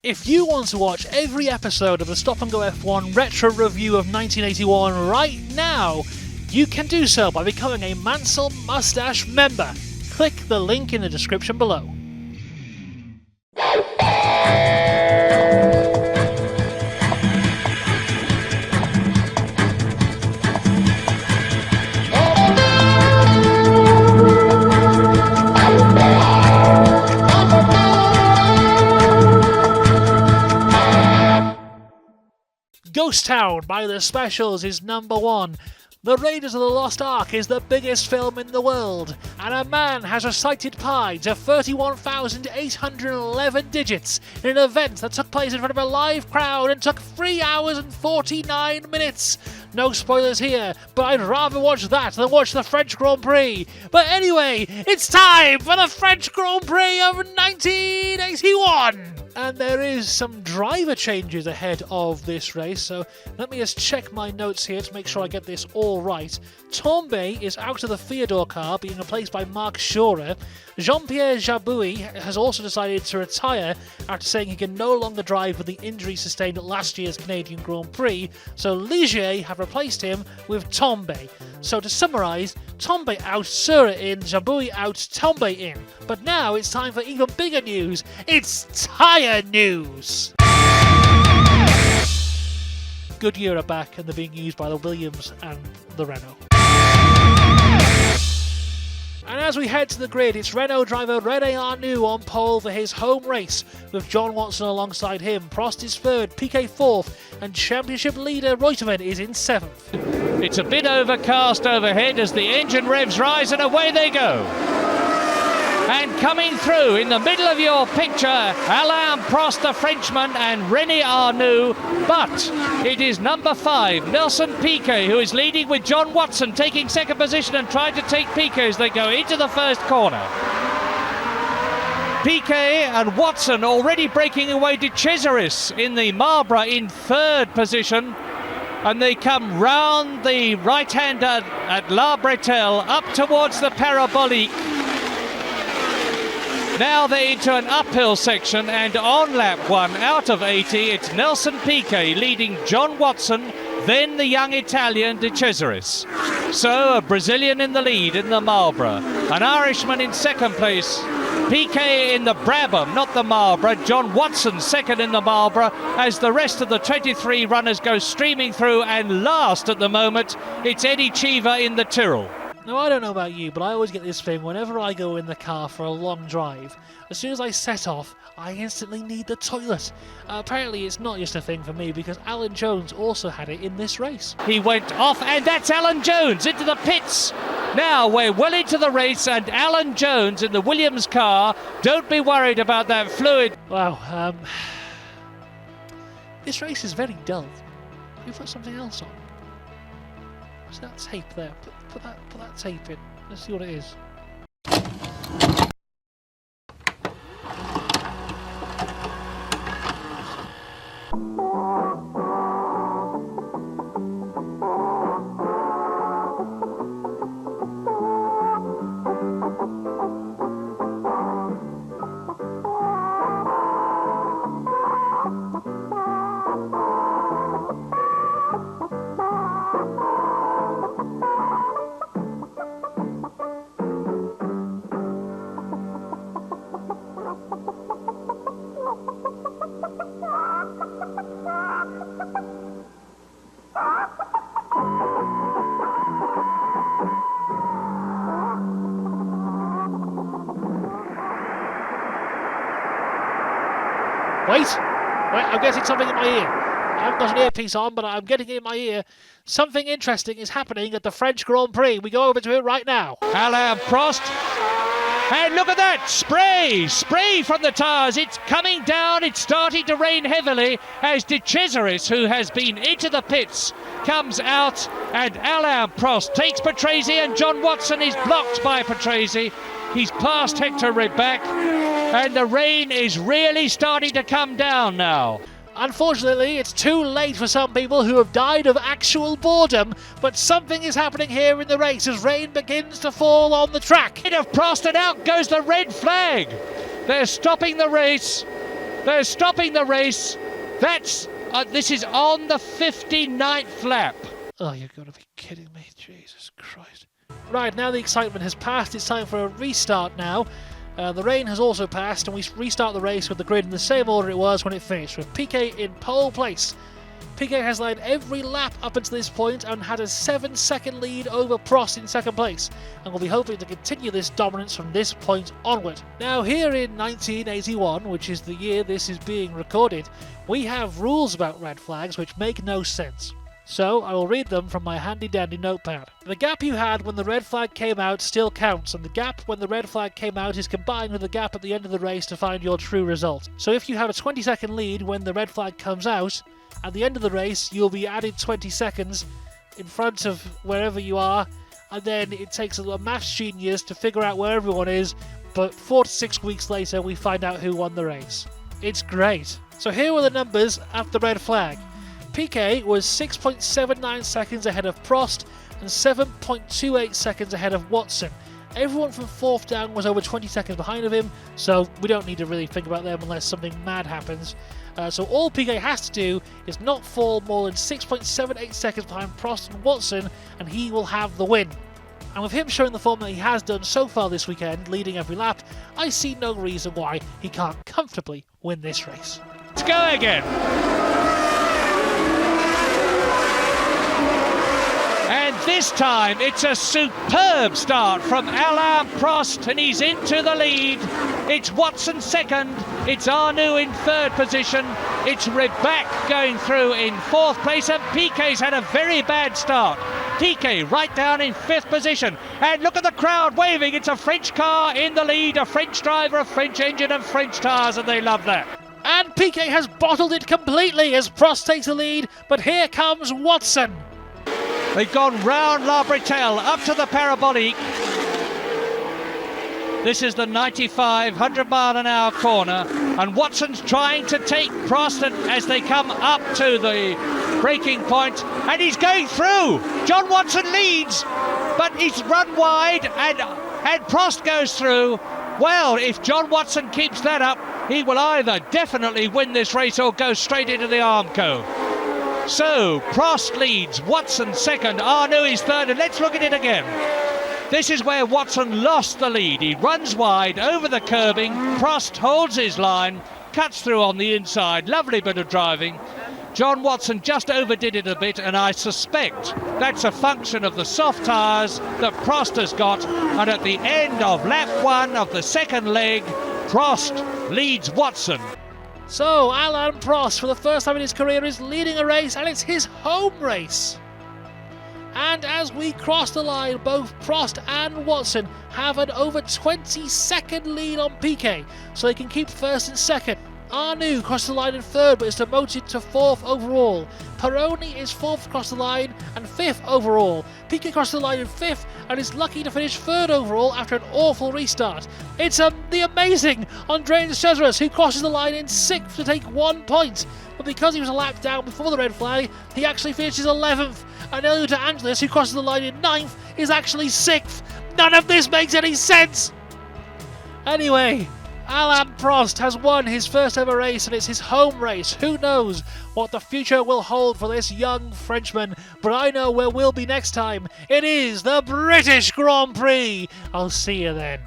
If you want to watch every episode of the Stop and Go F1 Retro Review of 1981 right now, you can do so by becoming a Mansell Mustache member. Click the link in the description below. Ghost Town by The Specials is number 1. The Raiders of the Lost Ark is the biggest film in the world, and a man has recited pi to 31,811 digits in an event that took place in front of a live crowd and took 3 hours and 49 minutes. No spoilers here, but I'd rather watch that than watch the French Grand Prix. But anyway, it's time for the French Grand Prix of 1981! And there is some driver changes ahead of this race, so let me just check my notes here to make sure I get this all right. Tombe is out of the Theodore car, being replaced by Marc Schorer. Jean-Pierre Jabouille has also decided to retire after saying he can no longer drive with the injury sustained at last year's Canadian Grand Prix, so Ligier have replaced him with Tombe. So to summarise, Tombe out, Schorer in, Jabouille out, Tombe in. But now it's time for even bigger news. It's tyre news! Goodyear are back and they're being used by the Williams and the Renault. And as we head to the grid, it's Renault driver René Arnoux on pole for his home race, with John Watson alongside him. Prost is 3rd, Piquet 4th, and championship leader Reutemann is in 7th. It's a bit overcast overhead as the engine revs rise and away they go. And coming through in the middle of your picture, Alain Prost, the Frenchman, and René Arnoux. But it is number 5, Nelson Piquet, who is leading with John Watson, taking 2nd position and trying to take Piquet as they go into the 1st corner. Piquet and Watson already breaking away to Cesaris in the Marlborough in 3rd position. And they come round the right-hander at La Bretelle up towards the Parabolique. Now they're into an uphill section, and on lap 1 out of 80, it's Nelson Piquet leading John Watson, then the young Italian De Cesaris. So a Brazilian in the lead in the Marlborough, an Irishman in 2nd place, Piquet in the Brabham, not the Marlborough, John Watson 2nd in the Marlborough, as the rest of the 23 runners go streaming through, and last at the moment, it's Eddie Cheever in the Tyrrell. Now, I don't know about you, but I always get this thing whenever I go in the car for a long drive. As soon as I set off, I instantly need the toilet. Apparently, it's not just a thing for me, because Alan Jones also had it in this race. He went off, and that's Alan Jones into the pits. Now we're well into the race, and Alan Jones in the Williams car. Don't be worried about that fluid. Wow, this race is very dull. Can we put something else on? What's that tape there? Put that tape in. Let's see what it is. Wait, I'm getting something in my ear. I haven't got an earpiece on, but I'm getting it in my ear. Something interesting is happening at the French Grand Prix. We go over to it right now. Alain Prost. And look at that, spray from the tyres. It's coming down, it's starting to rain heavily as De Cesaris, who has been into the pits, comes out, and Alain Prost takes Patrese, and John Watson is blocked by Patrese. He's past Hector Rebac, and the rain is really starting to come down now. Unfortunately, it's too late for some people who have died of actual boredom, but something is happening here in the race as rain begins to fall on the track. Of Prost, and out goes the red flag. They're stopping the race. They're stopping the race. This is on the 59th lap. Oh, you're going to be kidding me. Jesus Christ. Right, now the excitement has passed. It's time for a restart now. The rain has also passed, and we restart the race with the grid in the same order it was when it finished, with Piquet in pole place. Piquet has led every lap up until this point and had a 7-second lead over Prost in second place, and will be hoping to continue this dominance from this point onward. Now, here in 1981, which is the year this is being recorded, we have rules about red flags which make no sense. So, I will read them from my handy-dandy notepad. The gap you had when the red flag came out still counts, and the gap when the red flag came out is combined with the gap at the end of the race to find your true result. So if you have a 20-second lead when the red flag comes out, at the end of the race you'll be added 20 seconds in front of wherever you are, and then it takes a maths genius to figure out where everyone is, but 4 to 6 weeks later we find out who won the race. It's great. So here were the numbers at the red flag. Piquet was 6.79 seconds ahead of Prost and 7.28 seconds ahead of Watson. Everyone from fourth down was over 20 seconds behind of him, so we don't need to really think about them unless something mad happens. So all Piquet has to do is not fall more than 6.78 seconds behind Prost and Watson, and he will have the win. And with him showing the form that he has done so far this weekend, leading every lap, I see no reason why he can't comfortably win this race. Let's go again. And this time it's a superb start from Alain Prost, and he's into the lead. It's Watson second, it's Arnoux in third position, it's Ribac going through in fourth place, and Piquet's had a very bad start. Piquet right down in fifth position, and look at the crowd waving. It's a French car in the lead, a French driver, a French engine and French tyres, and they love that. And Piquet has bottled it completely as Prost takes the lead, but here comes Watson. They've gone round La Bretelle up to the parabolique. This is the 95, 100 mile an hour corner, and Watson's trying to take Prost as they come up to the braking point, and he's going through. John Watson leads, but he's run wide, and Prost goes through. Well, if John Watson keeps that up, he will either definitely win this race or go straight into the Armco. So, Prost leads, Watson second, Arnoux is third, and let's look at it again. This is where Watson lost the lead. He runs wide over the curbing, Prost holds his line, cuts through on the inside, lovely bit of driving. John Watson just overdid it a bit, and I suspect that's a function of the soft tyres that Prost has got, and at the end of lap 1 of the second leg, Prost leads Watson. So, Alain Prost, for the first time in his career, is leading a race, and it's his home race. And as we cross the line, both Prost and Watson have an over 20-second lead on Piquet, so they can keep first and second. Arnoux crosses the line in third, but is demoted to fourth overall. Peroni is fourth across the line and fifth overall. Piquet crosses the line in fifth and is lucky to finish third overall after an awful restart. It's the amazing André de Cesaris who crosses the line in sixth to take 1 point. But because he was a lap down before the red flag, he actually finishes 11th. And Elio De Angelis, who crosses the line in 9th, is actually 6th. None of this makes any sense! Anyway, Alain Prost has won his first ever race, and it's his home race. Who knows what the future will hold for this young Frenchman, but I know where we'll be next time. It is the British Grand Prix. I'll see you then.